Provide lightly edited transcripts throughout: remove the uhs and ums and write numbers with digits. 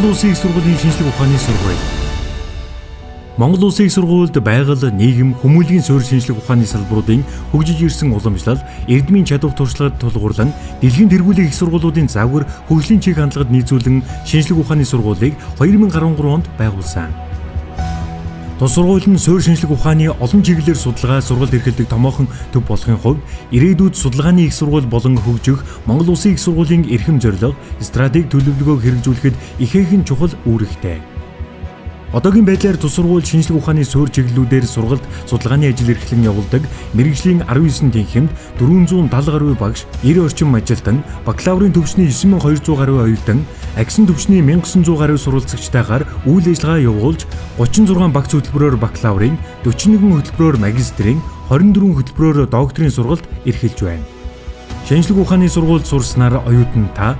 Монгол Улсын их сургуулийн шинжлэх ухааны сургууль. Монгол Улсын их сургуульд байгаль, нийгэм, хүмүүнлэгийн суурь шинжлэх ухааны салбаруудын хөгжиж ирсэн уламжлал, эрдмийн чадвар туршлагад тулгуурлан дэлхийн тэргуулийн их сургуулиудын завгар хөгжлийн чиг хандлагад нийцүүлэн шинжлэх ухааны сургуулийг 2013 онд байгуулсан. Тус сургууль нь суурь шинжлэх ухааны олон чиглэлээр судалгаа, сургалт эрхэлдэг томоохон төв болохын хувьд ирээдүйд судалгааны их сургууль болон хөгжих Монгол Улсын их сургуулийн эрхэм зорилго, стратеги төлөвлөгөөг хэрэгжүүлэхэд ихээхэн чухал үүрэгтэй. Одоогийн байдлаар тус сургууль шинжлэх ухааны суурь чиглэлүүдээр сургалт, судалгааны ажил эрхлэн явуулдаг мэрэгжлийн 19 тэнхимд 470 гаруй багш, 90 орчим ажилтан, бакалаврын төвчний 9200 гаруй оюутан, агсан төвчний 1900 гаруй сурвалжлагчтайгаар үйл ажиллагаа явуулж 36 багц хөтөлбөрөөр бакалаврын, 41 хөтөлбөрөөр магистрийн, 24 хөтөлбөрөөр докторийн сургалт эрхэлж байна. Шинжлэх ухааны сургуульд сурснаар оюутан та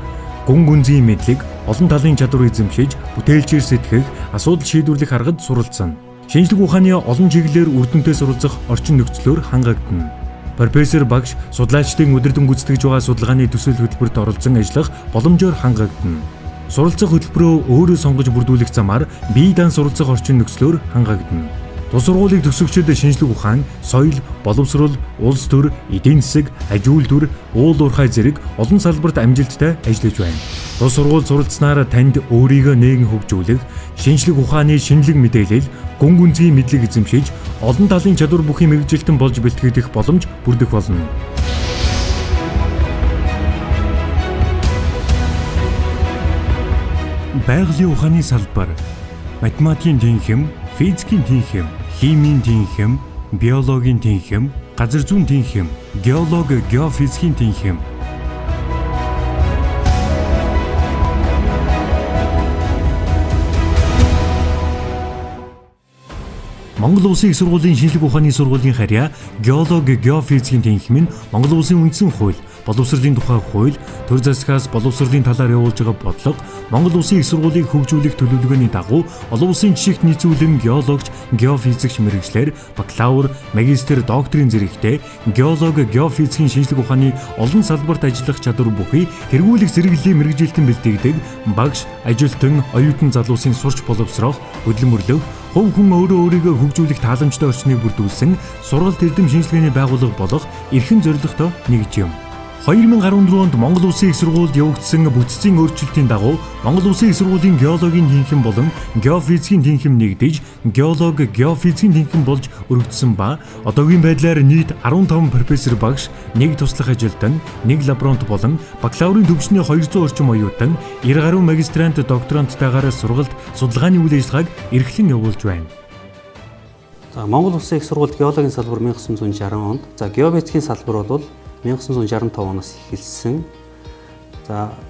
гүн гүнзгий мэдлэг, олон талын чадвар эзэмшиж, бүтээлчээр сэтгэх, асуудал шийдвэрлэх аргад суралцсан. Шинжлэх ухааны олон чиглэлээр үр дүнтэй суралцах орчин нөхцлөөр хангагдана. Профессор багш, судлаачдын өдөртөн гүйцэтгэж байгаа судалгааны төсөл хөтөлбөрт оролцсон ажиллах боломжоор хангагдана. Суралцах хөтөлбөрөө өөрөө сонгож бүрдүүлэх замаар бие даан суралцах орчин нөхцлөөр хангагдана. Тус сургуулийг төгсөгчид шинжлэх ухаан, соёл, боловсрол, улс төр, эдийн засаг, аж үйлдвэр, уул уурхай зэрэг олон салбарт амжилттай ажиллаж байна. Тус сургууль суралцсанаар танд өөрийгөө нээгэн хөгжүүлэх, шинжлэх ухааны шинэлэг мэдээлэл, гүн гүнзгий мэдлэг эзэмшиж, олон талын чадвар бүхий мэргэжилтэн болж бэлтгэгдэх боломж бүрдэх болно. Байгалийн ухааны салбар, математикийн тэнхим, физикийн тэнхим, химийн тэнхим, биологийн тэнхим, газар зүйн тэнхим, геологи, геофизикийн тэнхим. Монгол Улсын их сургуулийн шинжлэх ухааны сургуулийн харьяа геологи, геофизикийн тэнхим нь Монгол Улсын үндсэн хууль, боловсролын тухай хууль, төр засгаас боловсролын талаар явуулж байгаа бодлого, Монгол Улсын их сургуулийг хөгжүүлэх төлөвлөгөөний дагуу олон улсын жишгт нийцүүлэн геологч, геофизикч мэргэжлэр бакалавр, магистр, докторийн зэрэгтэй геологи, геофизикийн шинжлэх ухааны олон салбарт ажиллах чадвар бүхий тэргүүлэх зэрэглэлийн мэргэжилтэн бэлтгэдэг багш, ажилтан, оюутан залуусын сурч боловсрох, хөдөлмөрлөх, хувь хүн өөрийгөө хөгжүүлэх тааламжтай орчныг бүрдүүлсэн сургалт эрдэм шинжилгээний байгууллага болох эрхэм зорилготой нэгж юм. 2014 онд Монгол Улсын их сургуульд явагдсан бүтцийн өөрчлөлтийн дагуу Монгол Улсын их сургуулийн геологийн тэнхим болон геофизикийн тэнхим нэгдэж геологи, геофизикийн тэнхим болж өргөдсөн ба одоогийн байдлаар нийт 15 профессор багш, 1 туслах ажилтан, 1 лаборант болон бакалаврын төвчний 200 орчим оюутан, 90 гаруй магистрант, докторанттайгаар сургалт, судалгааны үйл ажиллагааг эрхлэн явуулж байна. Монгол Улсын их сургуульд геологийн салбар 1960 онд, геофизикийн салбар бол 1965 оноос эхэлсэн.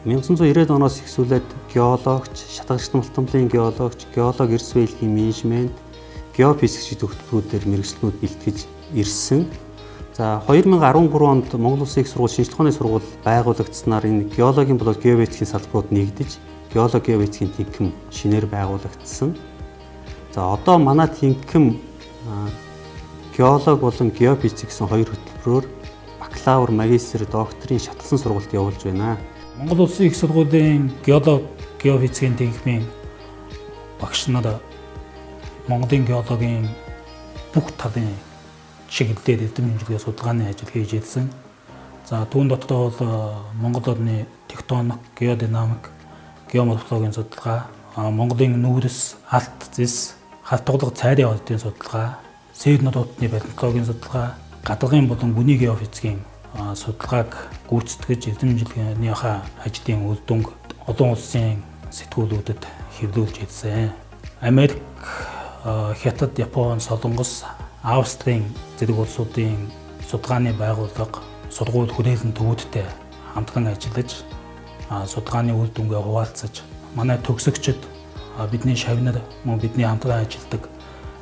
1990 оноос эхлүүлээд геологч, шатгагч малтамлын геологч, геологи эрс баялагын менежмент, геофизикч хөтөлбөрүүдээр мэргэжилтнүүд бэлтгэж ирсэн. 2013 онд Монгол Улсын их сургууль шинжлэх ухааны сургууль байгуулагдсанаар энэ геологийн болон геофизикийн салбарууд нэгдэж геологи, геофизикийн тэнхим шинээр байгуулагдсан. Одоо манай тэнхим геологи болон геофизик гэсэн хоёр хөтөлбөрөөр бакалавр, магистр, докторийн шатлсан сургалт явуулж байна. Монгол Улсын их сургуулийн геологи, геофизикийн тэнхимийн багш нар Монголын геологийн бүх талын чиглэлээр эрдэм шинжилгээ судалгааны ажил хийж ирсэн. Түүн дотор бол Монгол орны тектоник, геодинамик, геоморфологийн судалгаа, Монголын нүүрс, алт зэс, халтурлага цайрын ордын судалгаа, сээр нутгийн баримтологийн судалгаа, гадаргын болон гүний геофизикийн судалгааг гүйцэтгэж эрдэм шинжилгээнийхээ ажлын үр дүнг олон улсын сэтгүүлүүдэд хэвлүүлж ирсэн. Америк, Хятад, Япон, Солонгос, Австрийн зэрэг улсуудын судалгааны байгууллага, сургууль хүрээлэн төвүүдтэй хамтран ажиллаж судалгааны үр дүнгээ хуваалцаж манай төгсөгчид бидний шавнар мөн бидний хамтран ажилладаг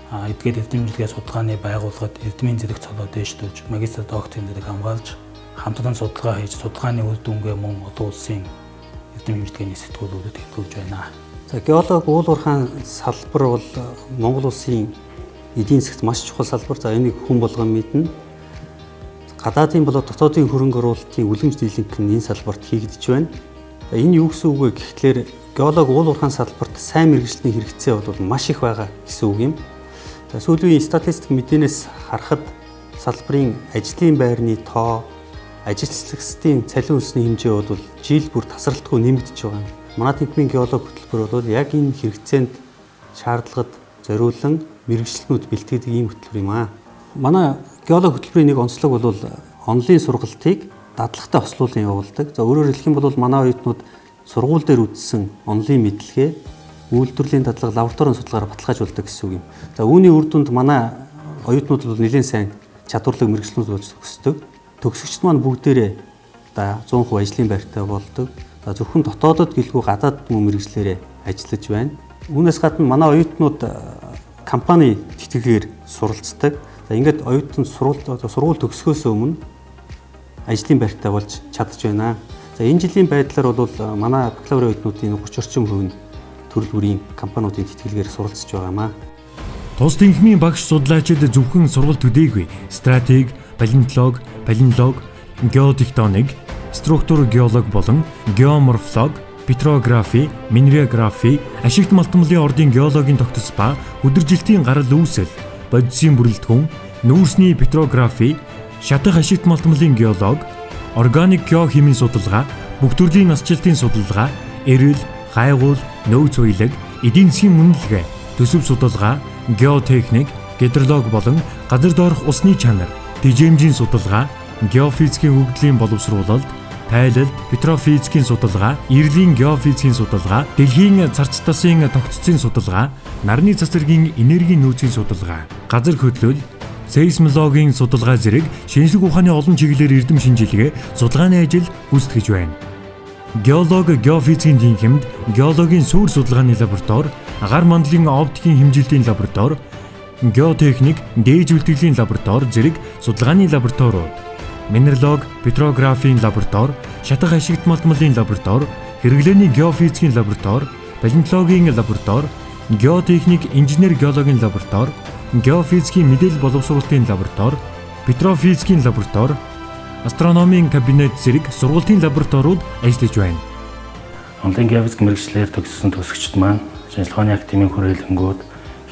эдгээр эрдэм шинжилгээ судалгааны байгууллагад эрдмийн зэрэг цолоо дээшлүүлж магистр, докторийн зэрэг хамгаалж хамтран судалгаа хийж судалгааны үр дүнгээ мөн олон улсын эрдэм шинжилгээний сэтгүүлүүдэд хэвлүүлж байна. Геологи уул уурхайн салбар бол Монгол улсын эдийн засгт маш чухал салбар. Энийг хүн болгон мэднэ. Гадаадын болоод дотоодын хөрөнгө оруулалтын үлэмж дийлэнх нь энэ салбарт хийгдэж байна. Энэ юу гэсэн үг вэ гэхлээр геолог уул уурхайн салбарт сайн мэргэжлийн хэрэгцээ бол маш их байгаа гэсэн үг юм. За сүүлийн статистик мэдээнээс харахад салбарын ажлын байрны тоо, ажилчлагчдын цалин өсний хэмжээ бол жил бүр тасралтгүй нэмэгдэж байгаа юм. Манай тэнхимийн геолог хөтөлбөр бол яг энэ хэрэгцээнд шаардлагад зориулан мэргэжлэнүүд бэлтгэдэг ийм хөтөлбөр юм аа. Манай геолог хөтөлбөрийн нэг онцлог бол онлын сургалтыг дадлагтай хослуулан явуулдаг. За өөрөөр хэлэх юм бол манай оюутнууд сургууль дээр үзсэн онлын мэдлэгээ үйлдвэрлэлийн дадлага лабораторийн судалгаараа баталгаажуулдаг гэсэн үг юм. За үүний үр дүнд манай оюутнууд бол нэлээд сайн чадварлаг мэргэжлэнүүд болж төгсдөг. Төгсөгчд маань бүгдээрээ 100% ажлын байртай болдог. За зөвхөн дотоодод гэлгүй гадаад мөн мэргэжлэрээ ажиллаж байна. Үүнээс гадна манай оюутнууд компани тэтгэлгээр суралцдаг. За ингээд оюутан сургууль төгсөхөөс өмнө ажлын байртай болж чадж байна. За энэ жилийн байдлаар бол манай бакалаврын оюутнуудын 30 орчим хувь нь төрөл бүрийн компаниудын тэтгэлгээр суралцж байгаамаа. Тус тэнхимийн багш судлаачид зөвхөн сургалт төдийгүй стратеги, палеонтолог, геотектоник, структур геолог болон геоморфолог, петрографи, минералографи, ашигт малтмалын ордын геологийн тогтцол ба өдөржилтийн гарал үүсэл, бодисын бүрэлдэхүүн, нүүрсний петрографи, шатах ашигт малтмалын геолог, органик геохимийн судалгаа, бүх төрлийн насжилтын судалгаа, эрүүл, хайгуул, нөөц уялаг, эдийн засгийн үнэлгээ, төсөв судалгаа, геотехник, гидролог болон газар доорх усны чанар, тэжээмжийн судалгаа, геофизикийн хөгжлийн боловсруулалт, тайлалт, петрофизикийн судалгаа, эрлийн геофизикийн судалгаа, дэлхийн царц тасын тогтцын судалгаа, нарны цацрагийн энергийн нөөцийн судалгаа, газар хөдлөл, сейсмологийн судалгаа зэрэг шинжлэх ухааны олон чиглэлээр эрдэм шинжилгээ, судалгааны ажил гүйцэтгэж байна. Геолог, геофизикийн тэнхимд геологийн суур судалгааны лаборатори, гар мандлын оптикийн хэмжилтийн лаборатори, геотехник, дээж үлтгэлийн лаборатори зэрэг судалгааны лабораториуд, минералог, петрографийн лаборатори, шатах ашигт малтмалын лаборатори, хэрэглээний геофизикийн лаборатори, палеонтологийн лаборатори, геотехник, инженер геологийн лаборатори, геофизикийн мэдээлэл боловсруулалтын лаборатори, петрофизикийн лаборатори, астрономийн кабинет зэрэг сургалтын лабораториуд ажиллаж байна. Онлайн геофизик мэргэжлээр төгссөн төгсөгчд маань шинжлэх ухааны академийн хүрээлэнгүүд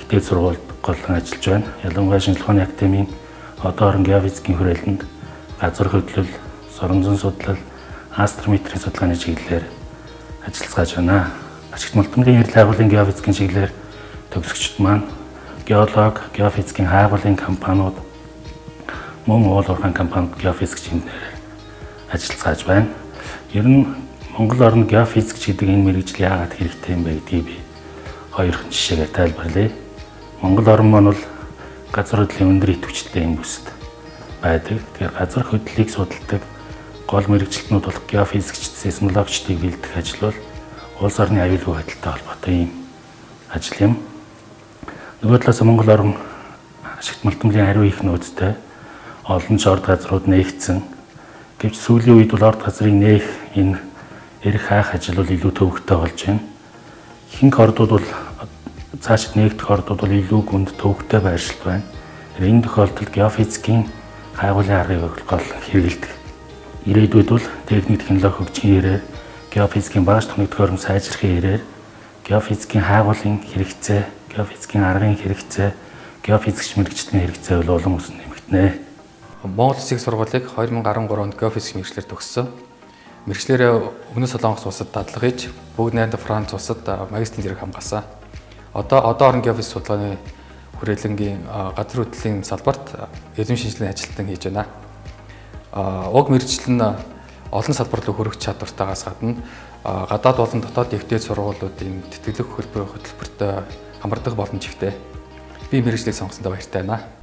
ихтэй сургуульд голлон ажиллаж байна. Ялангуяа шинжлэх ухааны академийн одоо орон геофизикийн хүрээлэнд газар хөдлөл, соронзон судлал, астрометрийн судалгааны чиглэлээр ажиллаж байна. Ашигт малтмалын эрдэл хайгуулын геофизикийн чиглэлээр төгсөгчд маань геолог, геофизикийн хайгуулын компаниуд, мөн уул уурхайн компанид геофизикч инженерээр ажиллаж байна. Ер нь Монгол орнд геофизикч гэдэг энэ мэргэжил яагаад хэрэгтэй юм бэ гэдгийг би хоёрхан жишээгээр тайлбарлая. Монгол орн маань бол газар хөдлөлийн өндөр идэвхтэй юм бүсэд байдаг. Тэгэхээр газар хөдлөлийг судалдаг гол мэргэжилтнүүд бол геофизикчд, сейсмологчдыг бэлдэх ажил бол улс орны аюулгүй байдалтай холбоотой юм ажил юм. Нөгөө талаас Монгол орн ашигт малтмалын хариу их нөөцтэй олон ч орд газрууд нээгдсэн. Гэвч сүүлийн үед бол орд газрыг нээх энэ эрх хаах ажил бол илүү төвөгтэй болж байна. Ихэнх ордууд бол цаашид нээгдэх ордууд бол илүү гүнд төвөгтэй байршилт байна. Энэ тохиолдолд геофизикийн хайгуулын аргыг гол хэрэгэлдэг. Ирээдүйд бол техник технологи хөгжихийн ирээр геофизикийн багш техник төхөөрөм сайжрахын ирээр геофизикийн хайгуулын хэрэгцээ, геофизикийн аргын хэрэгцээ, геофизикч мэргэжлийн хэрэгцээ бол улам өснө нэмэгдэнэ. Монгол Улсын их сургуулийг 2013 онд геофизик мэргэжлэр төгссөн. Мэргэжлэрээ Өмнөд Солонгос улсад дадлага хийж, бүгд найрамдах Франц улсад магистрийн зэрэг хамгаалсан. Одоо орон геофизик судалгааны хүрээлэнгийн газар хөдлөлийн салбарт эрдэм шинжилгээний ажилтан хийж байна. Уг мэргэжил нь олон салбар руу хүрэх чадвартаагаас гадна гадаад болон дотоод дэвтээд сургуулиудын тэтгэлэг хөтөлбөрт хамардаг боломж ихтэй. Би мэргэжлийг сонгосондоо баяртай байна.